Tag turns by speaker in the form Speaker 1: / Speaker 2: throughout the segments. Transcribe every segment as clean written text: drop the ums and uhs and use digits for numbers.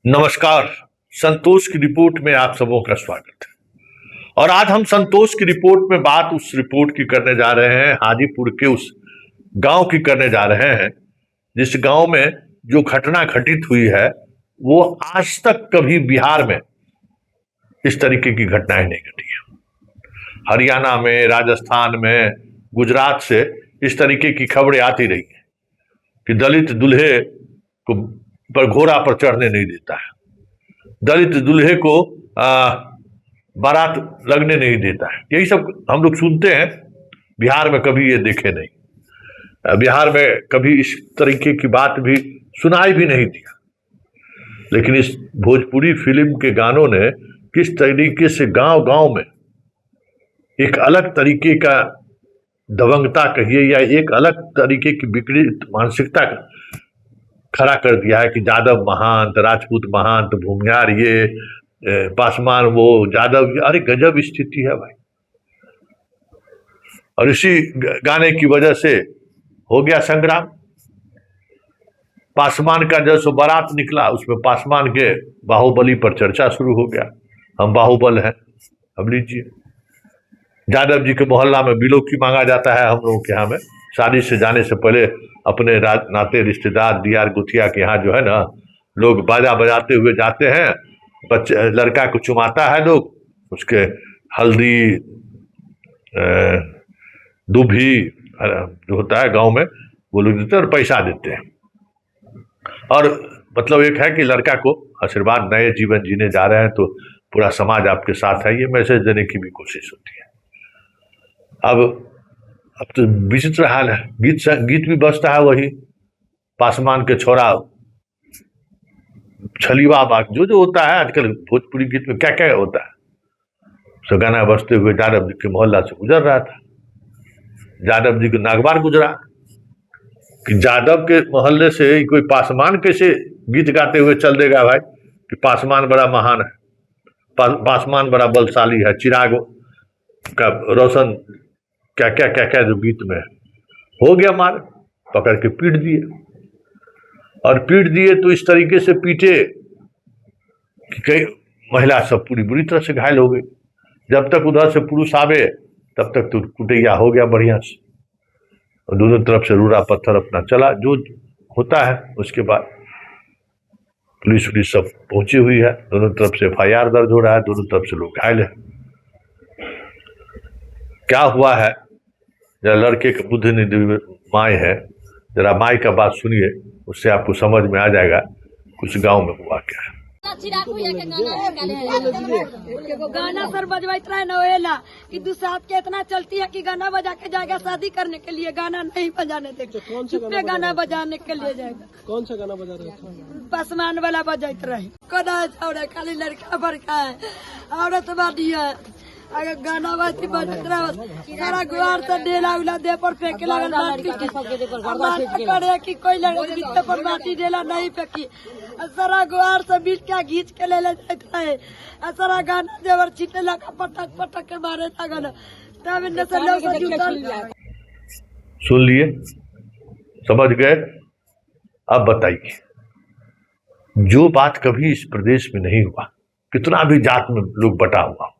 Speaker 1: नमस्कार। संतोष की रिपोर्ट में आप सबों का स्वागत है। और आज हम संतोष की रिपोर्ट में बात उस रिपोर्ट की करने जा रहे हैं, हाजीपुर के उस गांव की करने जा रहे हैं जिस गांव में जो घटना घटित हुई है वो आज तक कभी बिहार में इस तरीके की घटनाएं नहीं घटी है। हरियाणा में, राजस्थान में, गुजरात से इस तरीके की खबरें आती रही है कि दलित दूल्हे को पर घोड़ा पर चढ़ने नहीं देता है, दलित दूल्हे को बारात लगने नहीं देता है। यही सब हम लोग सुनते हैं। बिहार में कभी ये देखे नहीं, बिहार में कभी इस तरीके की बात भी सुनाई भी नहीं दिया। लेकिन इस भोजपुरी फिल्म के गानों ने किस तरीके से गांव गांव में एक अलग तरीके का दबंगता कहिए या एक अलग तरीके की विकृत मानसिकता खड़ा कर दिया है कि यादव महंत, राजपूत महंत, भूमियार ये, पासवान वो, यादव ये। अरे गजब स्थिति है भाई। और इसी गाने की वजह से हो गया संग्राम। पासवान का जब बारात निकला उसमें पासवान के बाहुबली पर चर्चा शुरू हो गया, हम बाहुबल हैं, अब लीजिए। यादव जी के मोहल्ला में बिलोकी मांगा जाता है हम लोगों के यहाँ में। शादी से जाने से पहले अपने नाते रिश्तेदार दियार गुथिया के यहाँ जो है ना, लोग बाजा बजाते हुए जाते हैं, बच्चे लड़का को चुमाता है लोग, उसके हल्दी दूभी जो होता है गांव में वो लोग देते हैं और पैसा देते हैं। और मतलब एक है कि लड़का को आशीर्वाद, नए जीवन जीने जा रहे हैं तो पूरा समाज आपके साथ है, ये मैसेज देने की भी कोशिश होती है। अब तो विचित्र हाल है। गीत भी बजता है वही पासवान के छोरा छलीवा बाग जो होता है आजकल भोजपुरी गीत में क्या क्या होता है। सो गाना बजते हुए यादव जी के मोहल्ला से गुजर रहा था। यादव जी को नागवार गुजरा कि यादव के मोहल्ले से कोई पासवान कैसे गीत गाते हुए चल देगा भाई, कि पासवान बड़ा महान है, पासवान बड़ा बलशाली है, चिराग का रोशन, क्या क्या क्या क्या जो गीत में हो गया। मार पकड़ के पीट दिए, और पीट दिए तो इस तरीके से पीटे कि कई महिला सब पूरी बुरी तरह से घायल हो गई। जब तक उधर से पुरुष आवे तब तक तो कुटैया हो गया बढ़िया से, और दोनों तरफ से रूड़ा पत्थर अपना चला जो होता है। उसके बाद पुलिस सब पहुंची हुई है, दोनों तरफ से FIR दर्ज हो रहा है, दोनों तरफ से लोग घायल है। क्या हुआ है, जरा लड़के के बुद्धि निधि माई है, जरा माई का बात सुनिए, उससे आपको समझ में आ जाएगा कुछ गांव में हुआ क्या है।
Speaker 2: गाना सर बजवाइत रहे नोएला कि दुसात के इतना चलती है कि गाना बजा के जाएगा शादी करने के लिए, गाना नहीं बजाने देगा। चुप्पे गाना बजाने के लिए जाएगा।
Speaker 3: कौन सा गाना बजा रहे थे?
Speaker 2: पासवान वाला बजाइत रहे। कोना छोड़े खाली लड़का बड़का है, औरत बादी है। अगर गाना बजती बजत रहे सारा गुआर से डेला उला दे पर फेंके लगल माटी करे कि कोई लड़के पर माटी डेला नहीं फेंकी। सारा गुआर से बीच क्या घींच के ले जाता है। सारा गाना देवर छीटे लगा पटक पटक के मारे था गाना, तब इनने से लोग
Speaker 1: सुन लिए, समझ गए। अब बताइए, जो बात कभी इस प्रदेश में नहीं हुआ, कितना भी जात में लोग बटा हुआ,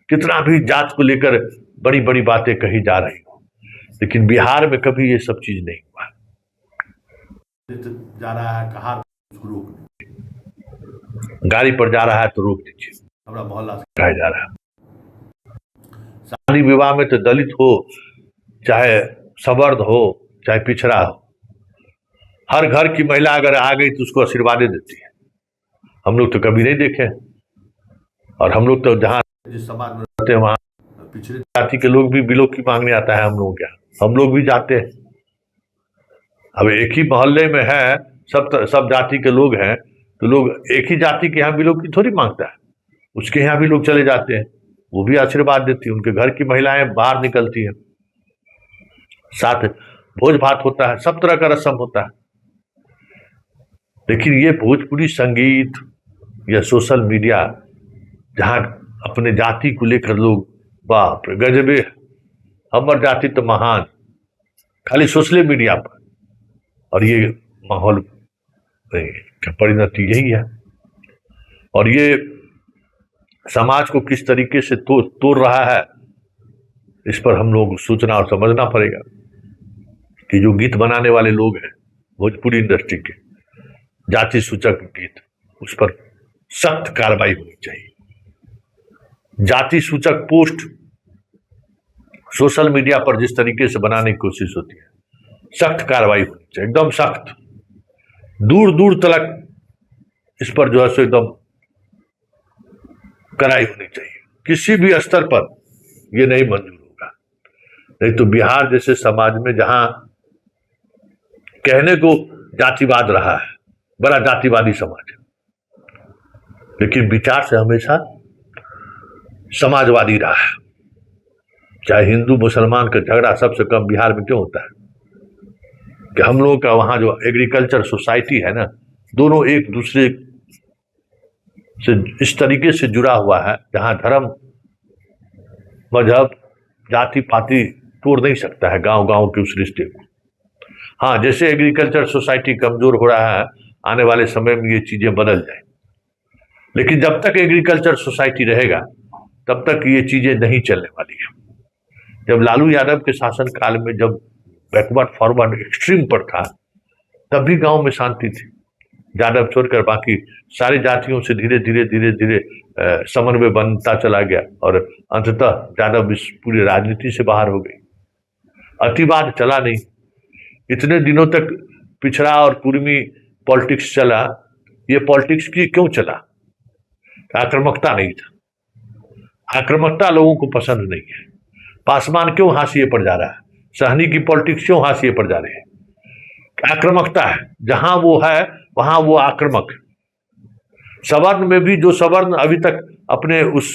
Speaker 1: कितना भी जात को लेकर बड़ी बड़ी बातें कही जा रही हो, लेकिन बिहार में कभी ये सब चीज नहीं हुआ। जा रहा है कहा रोक दीजिए, गाड़ी पर जा रहा है तो रोक दीजिए, हमारा मोहल्ला से कहा जा रहा है। शादी विवाह में तो दलित हो चाहे सवर्द हो चाहे पिछड़ा हो, हर घर की महिला अगर आ गई तो उसको आशीर्वाद देती है। हम लोग तो कभी नहीं देखे, और हम लोग तो जहाँ जिस समाज में रहते हैं वहाँ पिछड़े जाति के लोग भी बिलोकी मांगने आता है हम लोग क्या, हम लोग भी जाते हैं। अब एक ही मोहल्ले में है, सब जाति के लोग हैं, तो लोग एक ही जाति के यहाँ बिलोकी थोड़ी मांगता है, उसके यहाँ भी लोग चले जाते हैं, वो भी आशीर्वाद देती है। उनके घर की महिलाएं बाहर निकलती हैं, साथ भोज भात होता है, सब तरह का रस्म होता है। लेकिन ये भोजपुरी संगीत या सोशल मीडिया जहाँ अपने जाति को लेकर लोग बाप रे गजबे, हमर जाति तो महान, खाली सोशल मीडिया पर, और ये माहौल का परिणति यही है। और ये समाज को किस तरीके से तोड़ रहा है, इस पर हम लोग सोचना और समझना पड़ेगा कि जो गीत बनाने वाले लोग हैं भोजपुरी इंडस्ट्री के, जाति सूचक गीत, उस पर सख्त कार्रवाई होनी चाहिए। जाति सूचक पोस्ट सोशल मीडिया पर जिस तरीके से बनाने की कोशिश होती है, सख्त कार्रवाई होनी चाहिए, एकदम सख्त, दूर दूर तक इस पर जो है सो एकदम कड़ाई होनी चाहिए। किसी भी स्तर पर यह नहीं मंजूर होगा। नहीं तो बिहार जैसे समाज में जहां कहने को जातिवाद रहा है, बड़ा जातिवादी समाज है, लेकिन विचार से हमेशा समाजवादी रहा है। चाहे हिंदू मुसलमान का झगड़ा सबसे कम बिहार में क्यों होता है कि हम लोगों का वहां जो एग्रीकल्चर सोसाइटी है ना, दोनों एक दूसरे से इस तरीके से जुड़ा हुआ है जहां धर्म, मजहब, जाति पाति तोड़ नहीं सकता है गांव गांव के उस रिश्ते को। हाँ, जैसे एग्रीकल्चर सोसाइटी कमजोर हो रहा है, आने वाले समय में ये चीजें बदल जाए, लेकिन जब तक एग्रीकल्चर सोसाइटी रहेगा तब तक ये चीजें नहीं चलने वाली है। जब लालू यादव के शासन काल में जब बैकवर्ड फॉरवर्ड एक्सट्रीम पर था, तब भी गांव में शांति थी। यादव छोड़कर बाकी सारी जातियों से धीरे धीरे धीरे धीरे समन्वय बनता चला गया और अंततः यादव इस पूरी राजनीति से बाहर हो गई। अतिवाद चला नहीं, इतने दिनों तक पिछड़ा और कुर्मी पॉलिटिक्स चला। ये पॉलिटिक्स की क्यों चला? आक्रामकता नहीं था, आक्रामकता लोगों को पसंद नहीं है। पासवान क्यों हाशिए पर जा रहा है? सहनी की पॉलिटिक्स क्यों हाशिए पर जा रही है? आक्रामकता है, जहां वो है वहां वो आक्रामक। सवर्ण में भी जो सवर्ण अभी तक अपने उस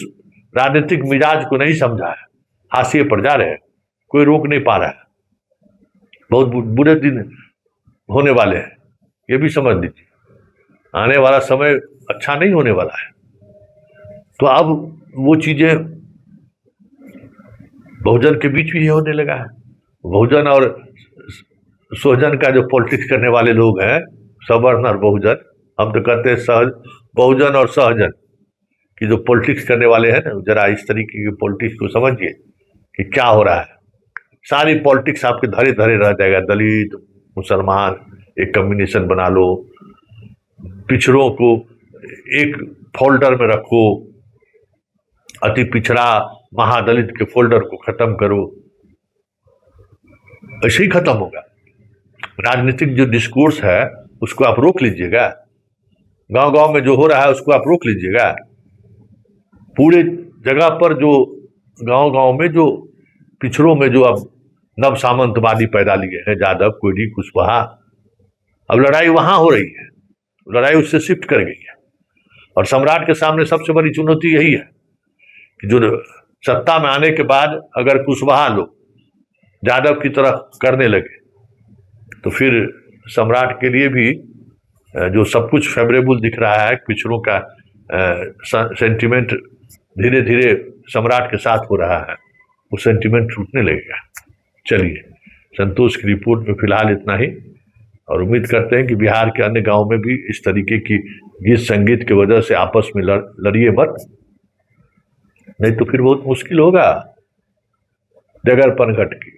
Speaker 1: राजनीतिक मिजाज को नहीं समझा है, हाशिए पर जा रहे हैं, कोई रोक नहीं पा रहा है। बहुत बुरे दिन होने वाले हैं, ये भी समझ लीजिए। आने वाला समय अच्छा नहीं होने वाला है। तो अब वो चीजें बहुजन के बीच भी होने लगा है। बहुजन और स्वजन का जो पॉलिटिक्स करने वाले लोग हैं, सवर्ण और बहुजन, हम तो कहते हैं सहज, बहुजन और सहजन की जो पॉलिटिक्स करने वाले हैं ना, जरा इस तरीके की पॉलिटिक्स को समझिए कि क्या हो रहा है। सारी पॉलिटिक्स आपके धरे धरे रह जाएगा। दलित, मुसलमान एक कम्बिनेशन बना लो, पिछड़ों को एक फोल्डर में रखो, अति पिछड़ा महादलित के फोल्डर को खत्म करो, ऐसे ही खत्म होगा। राजनीतिक जो डिस्कोर्स है उसको आप रोक लीजिएगा। गांव गांव में जो हो रहा है उसको आप रोक लीजिएगा। पूरे जगह पर जो गांव गांव में जो पिछड़ों में जो अब नव सामंतवादी पैदा लिए हैं, यादव, कोयली, कुशवाहा, अब लड़ाई वहां हो रही है, लड़ाई उससे शिफ्ट कर गई है। और सम्राट के सामने सबसे बड़ी चुनौती यही है कि जो सत्ता में आने के बाद अगर कुशवाहा लोग यादव की तरह करने लगे तो फिर सम्राट के लिए भी जो सब कुछ फेवरेबल दिख रहा है, पिछड़ों का सेंटिमेंट धीरे धीरे सम्राट के साथ हो रहा है, वो सेंटिमेंट टूटने लगेगा। चलिए, संतोष की रिपोर्ट में फिलहाल इतना ही, और उम्मीद करते हैं कि बिहार के अन्य गांव में भी इस तरीके की गीत संगीत की वजह से आपस में लड़िए मत, नहीं तो फिर बहुत मुश्किल होगा जगरपन घट की।